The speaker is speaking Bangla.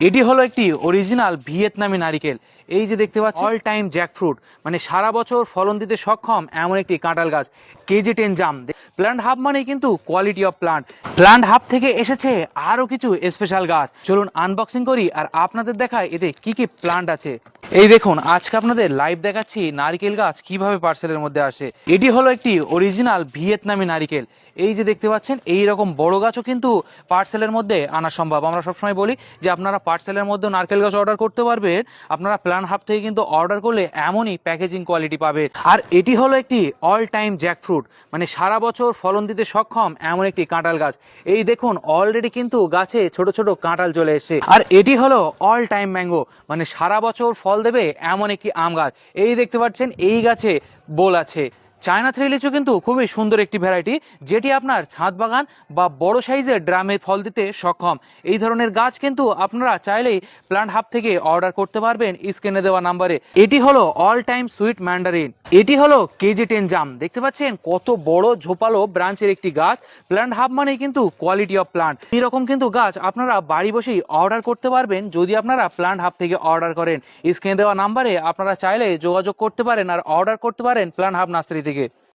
এটি হলো একটি অরিজিনাল ভিয়েতনামি নারিকেল। এই যে দেখতে পাচ্ছেন অল টাইম জ্যাকফ্রুট, মানে সারা বছর ফলন দিতে সক্ষম এমন একটি কাঁঠাল গাছ। KG10 জাম। প্ল্যান্ট হাব মানে কিন্তু quality of plant. Plant hub থেকে এসেছে আরো কিছু স্পেশাল গাছ। চলুন আনবক্সিং করি আর আপনাদের দেখায় এতে কি কি প্লান্ট আছে। এই দেখুন, আজকে আপনাদের লাইভ দেখাচ্ছি নারিকেল গাছ কিভাবে পার্সেলের মধ্যে আসে। এটি হলো একটি অরিজিনাল ভিয়েতনামি নারিকেল। এই যে দেখতে পাচ্ছেন এই রকম বড় গাছও কিন্তু পার্সেলের মধ্যে আনা সম্ভব। আমরা সবসময় বলি যে আপনারা পার্সেলের মধ্যে নারকেল গাছ অর্ডার করতে পারবেন। আপনারা প্ল্যান হাব থেকে কিন্তু অর্ডার করলে এমনই প্যাকেজিং কোয়ালিটি পাবেন। আর এটি হলো একটি অল টাইম জ্যাকফ্রুট, মানে সারা বছর ফলন দিতে সক্ষম এমন একটি কাঁঠাল গাছ। এই দেখুন অলরেডি কিন্তু গাছে ছোট ছোট কাঁঠাল চলে এসেছে। আর এটি হলো অল টাইম ম্যাঙ্গো, মানে সারা বছর ফল দেবে এমন একটি আম গাছ। এই দেখতে পাচ্ছেন এই গাছে বোল আছে। চায়না থ্রি লিচু কিন্তু খুবই সুন্দর একটি ভ্যারাইটি, যেটি আপনার ছাদ বাগান বা বড় সাইজের ড্রামে ফল দিতে সক্ষম। এই ধরনের গাছ কিন্তু আপনারা চাইলেই প্ল্যান্ট হাব থেকে অর্ডার করতে পারবেন স্ক্রিনে দেওয়া নাম্বারে। এটি হলো অল টাইম সুইট ম্যান্ডারিন। এটি হলো KG10 জাম। দেখতে পাচ্ছেন কত বড় ঝোপালো ব্রাঞ্চের একটি গাছ। প্ল্যান্ট হাব মানে কিন্তু কোয়ালিটি অফ প্লান্ট। এরকম কিন্তু গাছ আপনারা বাড়ি বসেই অর্ডার করতে পারবেন যদি আপনারা প্ল্যান্ট হাব থেকে অর্ডার করেন। স্ক্রিনে দেওয়া নাম্বারে আপনারা চাইলে যোগাযোগ করতে পারেন আর অর্ডার করতে পারেন প্ল্যান্ট হাব নার্সারি থেকে।